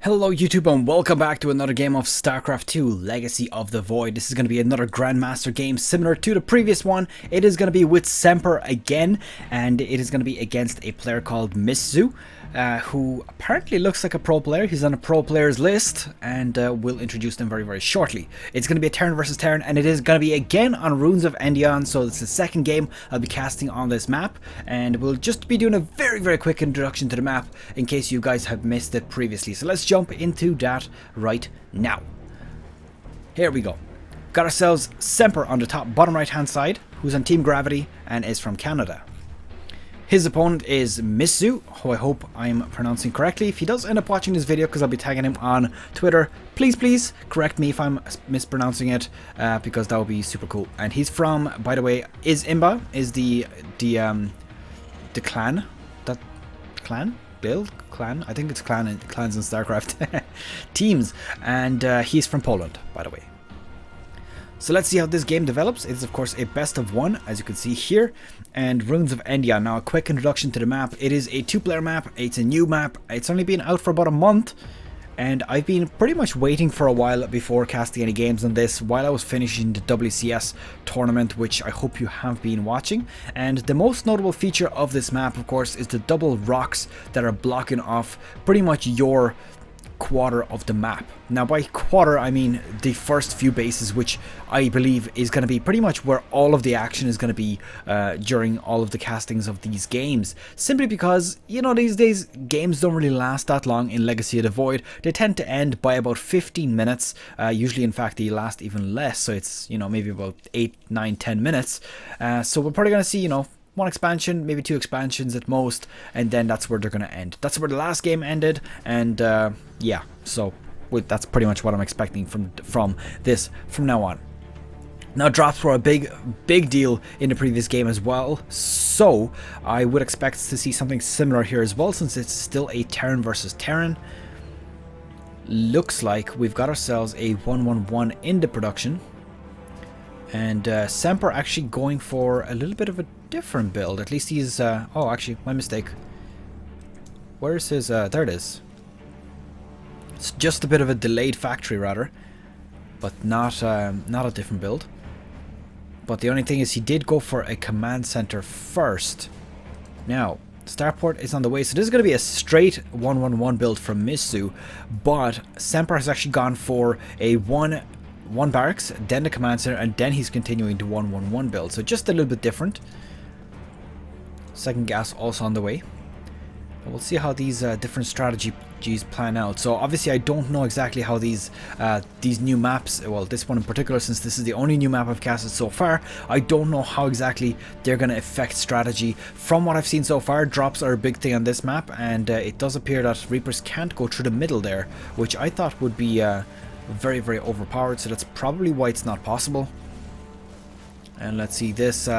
Hello YouTube and welcome back to another game of StarCraft 2 Legacy of the Void. This is going to be another Grandmaster game similar to the previous one. It is going to be with Semper again, and it is going to be against a player called Miszu, who apparently looks like a pro player. He's on a pro players list, and we'll introduce them very shortly. It's going to be a turn versus turn, and it is going to be again on Runes of Endion, so it's the second game I'll be casting on this map, and we'll just be doing a very quick introduction to the map in case you guys have missed it previously. So let's jump into that right now. Here we go. Got ourselves Semper on the top bottom right hand side, who's on Team Gravity and is from Canada. His opponent is Miszu, who I hope I'm pronouncing correctly. If he does end up watching this video, because I'll be tagging him on Twitter, please correct me if I'm mispronouncing it, because that would be super cool. And he's from, by the way, IsIMBA is the clan. That clan? Build? Clan? I think it's clans in StarCraft. Teams. And he's from Poland, by the way. So let's see how this game develops. It's of course a best of one, as you can see here, and Runes of Endion. Now a quick introduction to the map. It is a two-player map. It's a new map. It's only been out for about a month, and I've been pretty much waiting for a while before casting any games on this while I was finishing the WCS tournament, which I hope you have been watching. And the most notable feature of this map, of course, is the double rocks that are blocking off pretty much your quarter of the map. Now by quarter I mean the first few bases, which I believe is going to be pretty much where all of the action is going to be during all of the castings of these games, simply because, you know, these days games don't really last that long in Legacy of the Void. They tend to end by about 15 minutes, usually in fact they last even less, so it's, you know, maybe about 8, 9, 10 minutes. So we're probably going to see, you know, one expansion, maybe two expansions at most, and then that's where they're going to end. That's where the last game ended, and yeah, so that's pretty much what I'm expecting from this from now on. Now drops were a big deal in the previous game as well, so I would expect to see something similar here as well, since it's still a Terran versus Terran. Looks like we've got ourselves a 1-1-1 in the production. And Semper actually going for a little bit of a different build. At least he's... oh, actually, my mistake. Where's his... there it is. It's just a bit of a delayed factory, rather. But not a different build. But the only thing is he did go for a command center first. Now, starport is on the way. So this is going to be a straight 1-1-1 build from Miszu. But Semper has actually gone for a one barracks, then the command center, and then he's continuing to 1-1-1 build. So just a little bit different. Second gas also on the way. But we'll see how these different strategies plan out. So obviously I don't know exactly how these new maps, well this one in particular, since this is the only new map I've casted so far, I don't know how exactly they're going to affect strategy. From what I've seen so far, drops are a big thing on this map, and it does appear that Reapers can't go through the middle there, which I thought would be very overpowered, so that's probably why it's not possible. And let's see, this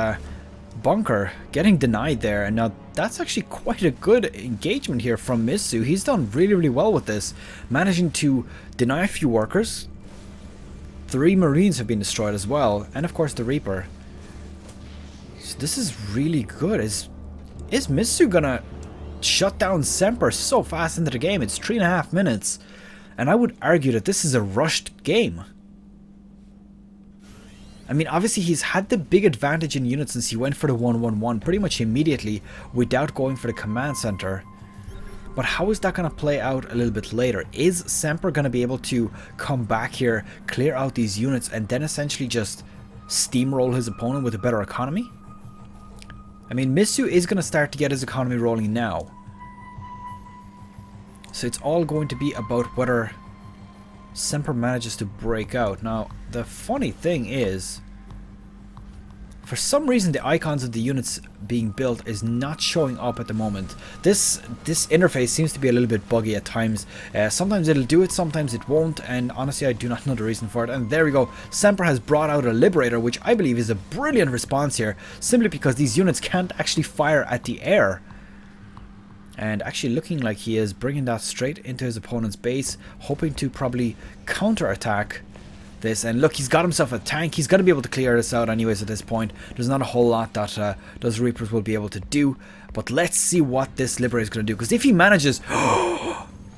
bunker getting denied there, and now that's actually quite a good engagement here from Miszu. He's done really well with this, managing to deny a few workers. 3 Marines have been destroyed as well, and of course the Reaper. So this is really good. Is Miszu gonna shut down Semper so fast into the game? It's 3.5 minutes. And I would argue that this is a rushed game. I mean, obviously he's had the big advantage in units since he went for the 1-1-1 pretty much immediately without going for the command center. But how is that going to play out a little bit later? Is Semper going to be able to come back here, clear out these units, and then essentially just steamroll his opponent with a better economy? I mean, Miszu is going to start to get his economy rolling now. So it's all going to be about whether Semper manages to break out. Now, the funny thing is, for some reason the icons of the units being built is not showing up at the moment. This interface seems to be a little bit buggy at times. Sometimes it'll do it, sometimes it won't, and honestly I do not know the reason for it. And there we go, Semper has brought out a Liberator, which I believe is a brilliant response here, simply because these units can't actually fire at the air. And actually looking like he is bringing that straight into his opponent's base, hoping to probably counter-attack this. And look, he's got himself a tank. He's going to be able to clear this out anyways at this point. There's not a whole lot that those Reapers will be able to do. But let's see what this Liberator is going to do. Because if he manages...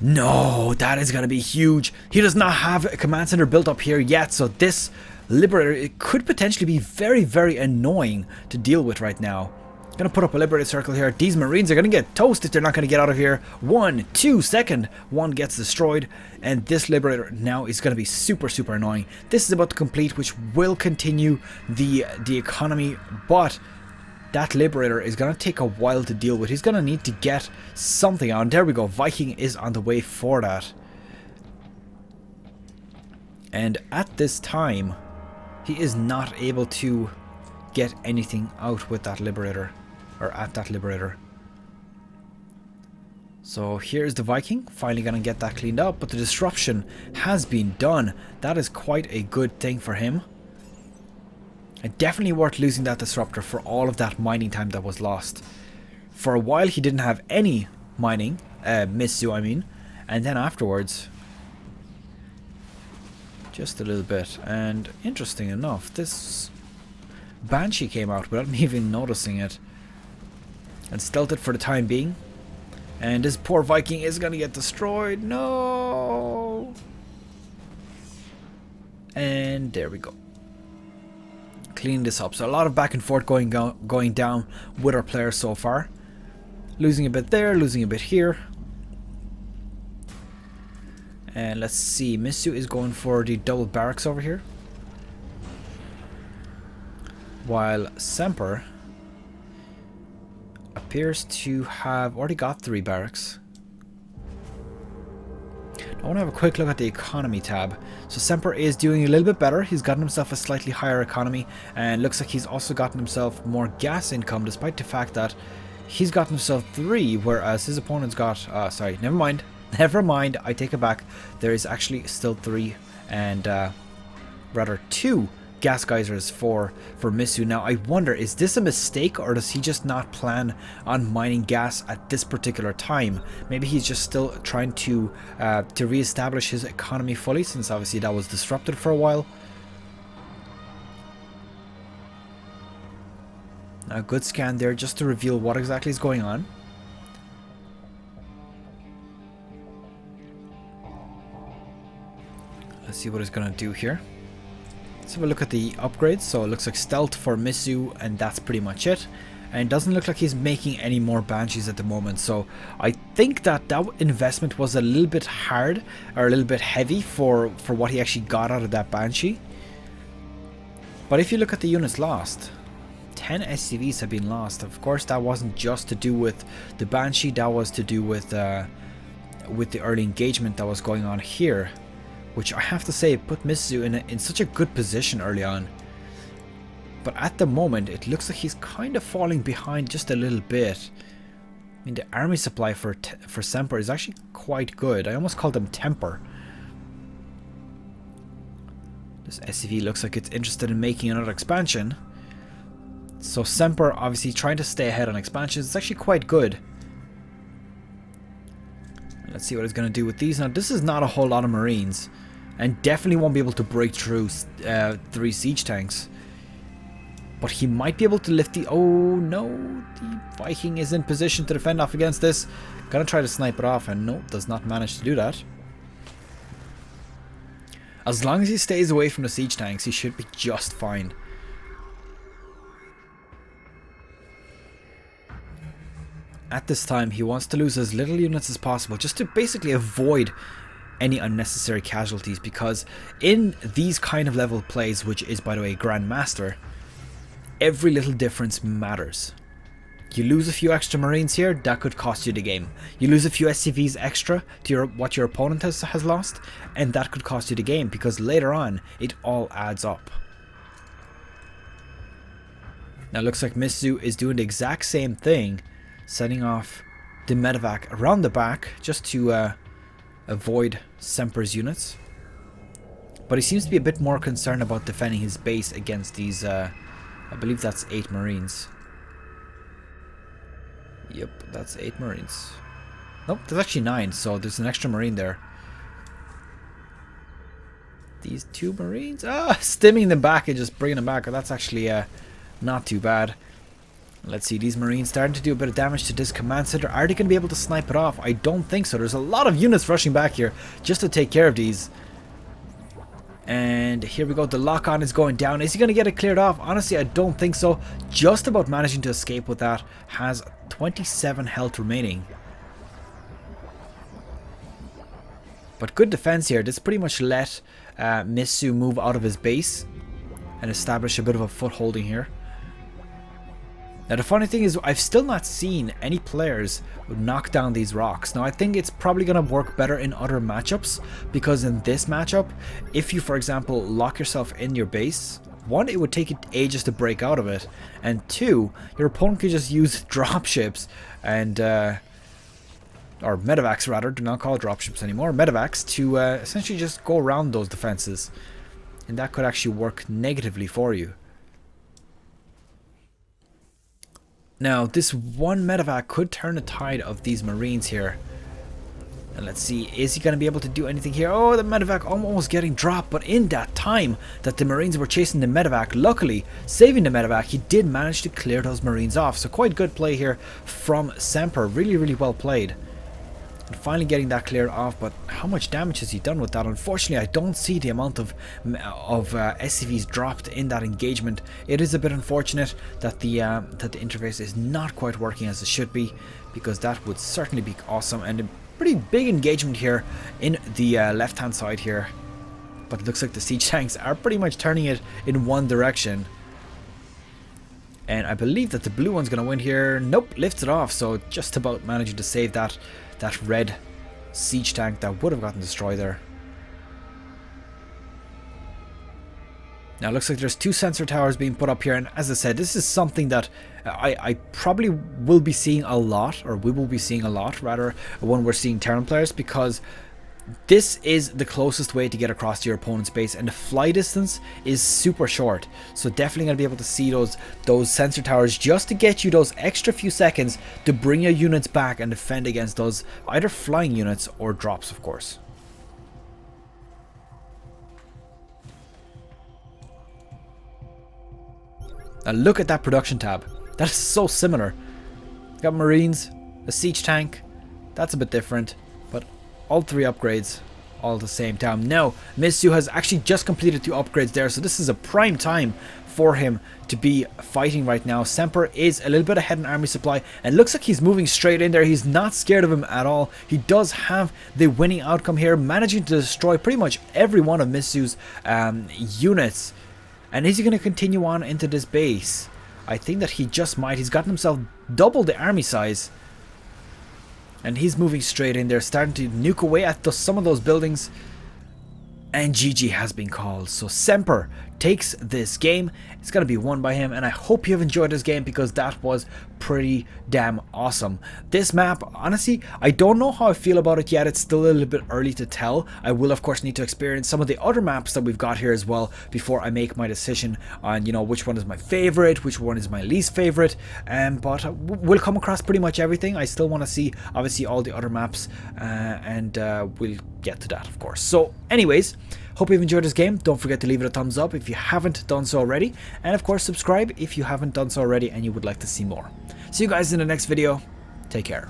No, that is going to be huge. He does not have a command center built up here yet, so this Liberator, it could potentially be very, very annoying to deal with right now. Gonna put up a Liberated Circle here. These Marines are gonna get toasted. They're not gonna get out of here. 1, 2 second. One gets destroyed. And this Liberator now is gonna be super, super annoying. This is about to complete, which will continue the economy. But that Liberator is gonna take a while to deal with. He's gonna need to get something on. There we go. Viking is on the way for that. And at this time, he is not able to get anything out with that Liberator. Or at that Liberator. So here's the Viking, finally gonna get that cleaned up, but the disruption has been done. That is quite a good thing for him. And definitely worth losing that disruptor for all of that mining time that was lost. For a while he didn't have any mining, Miszu I mean, and then afterwards, just a little bit. And interesting enough, this Banshee came out without me even noticing it. And stealthed it for the time being. And this poor Viking is gonna get destroyed. No! And there we go. Cleaning this up. So a lot of back and forth going down with our players so far. Losing a bit there, losing a bit here. And let's see. Miszu is going for the double barracks over here. While Semper appears to have already got 3 barracks. I want to have a quick look at the economy tab. So Semper is doing a little bit better. He's gotten himself a slightly higher economy, and looks like he's also gotten himself more gas income, despite the fact that he's gotten himself 3, whereas his opponent's got... sorry, never mind. Never mind, I take it back. There is actually still 3, and rather 2 gas geysers for Miszu. Now I wonder, is this a mistake, or does he just not plan on mining gas at this particular time? Maybe he's just still trying to re-establish his economy fully, since obviously that was disrupted for a while. Now, good scan there just to reveal what exactly is going on. Let's see what he's gonna do here. Let's have a look at the upgrades. So it looks like stealth for Miszu, and that's pretty much it. And it doesn't look like he's making any more Banshees at the moment. So I think that investment was a little bit hard, or a little bit heavy for what he actually got out of that Banshee. But if you look at the units lost, 10 SCVs have been lost. Of course, that wasn't just to do with the Banshee. That was to do with the early engagement that was going on here, which I have to say put Miszu in such a good position early on. But at the moment, it looks like he's kind of falling behind just a little bit. I mean, the army supply for Semper is actually quite good. I almost called them Temper. This SCV looks like it's interested in making another expansion. So Semper obviously trying to stay ahead on expansions. It's actually quite good. Let's see what he's going to do with these. Now, this is not a whole lot of Marines, and definitely won't be able to break through 3 siege tanks. But he might be able to lift the... Oh no, the Viking is in position to defend off against this. Gonna try to snipe it off, and no, does not manage to do that. As long as he stays away from the siege tanks, he should be just fine. At this time, he wants to lose as little units as possible, just to basically avoid any unnecessary casualties, because in these kind of level plays, which is by the way Grandmaster, every little difference matters. You lose a few extra Marines here, that could cost you the game. You lose a few SCVs extra to what your opponent has lost, and that could cost you the game, because later on it all adds up. Now it looks like Miszu is doing the exact same thing, setting off the medevac around the back just to avoid Semper's units. But he seems to be a bit more concerned about defending his base against these, I believe that's 8 Marines. Yep, that's 8 Marines. Nope, there's actually 9, so there's an extra Marine there. These 2 Marines, stimming them back and just bringing them back. That's actually not too bad. Let's see, these Marines starting to do a bit of damage to this command center. Are they going to be able to snipe it off? I don't think so. There's a lot of units rushing back here just to take care of these. And here we go. The lock-on is going down. Is he going to get it cleared off? Honestly, I don't think so. Just about managing to escape with that. Has 27 health remaining. But good defense here. This pretty much let Miszu move out of his base and establish a bit of a footholding here. Now the funny thing is, I've still not seen any players knock down these rocks. Now I think it's probably going to work better in other matchups, because in this matchup, if you for example lock yourself in your base, one, it would take it ages to break out of it, and two, your opponent could just use dropships and or medevacs rather, do not call dropships anymore, medevacs, to essentially just go around those defenses, and that could actually work negatively for you. Now, this one medevac could turn the tide of these Marines here. And let's see, is he going to be able to do anything here? Oh, the medevac almost getting dropped, but in that time that the Marines were chasing the medevac, luckily, saving the medevac, he did manage to clear those Marines off. So quite good play here from Semper. Really, really well played. And finally getting that cleared off, but how much damage has he done with that? Unfortunately, I don't see the amount of SCVs dropped in that engagement. It is a bit unfortunate that the interface is not quite working as it should be, because that would certainly be awesome. And a pretty big engagement here in the left hand side here, but it looks like the siege tanks are pretty much turning it in one direction. And I believe that the blue one's going to win here. Nope, lifts it off, so just about managing to save that red siege tank that would have gotten destroyed there. Now it looks like there's 2 sensor towers being put up here, and as I said, this is something that I probably will be seeing a lot, or we will be seeing a lot rather, when we're seeing Terran players, because this is the closest way to get across to your opponent's base, and the fly distance is super short. So definitely going to be able to see those sensor towers just to get you those extra few seconds to bring your units back and defend against those either flying units or drops, of course. Now look at that production tab. That is so similar. Got Marines, a siege tank. That's a bit different, but all 3 upgrades all at the same time. Now, Miszu has actually just completed 2 upgrades there, so this is a prime time for him to be fighting right now. Semper is a little bit ahead in army supply, and looks like he's moving straight in there. He's not scared of him at all. He does have the winning outcome here, managing to destroy pretty much every one of Miszu's units. And is he going to continue on into this base? I think that he just might. He's gotten himself double the army size. And he's moving straight in there, starting to nuke away at some of those buildings. And GG has been called. So Semper takes this game. It's going to be won by him, and I hope you have enjoyed this game, because that was pretty damn awesome. This map, honestly, I don't know how I feel about it yet. It's still a little bit early to tell. I will of course need to experience some of the other maps that we've got here as well before I make my decision on, you know, which one is my favorite, which one is my least favorite. But we'll come across pretty much everything. I still want to see obviously all the other maps, and we'll get to that of course. So anyways, hope you've enjoyed this game. Don't forget to leave it a thumbs up if you haven't done so already, and of course subscribe if you haven't done so already and you would like to see more. See you guys in the next video. Take care.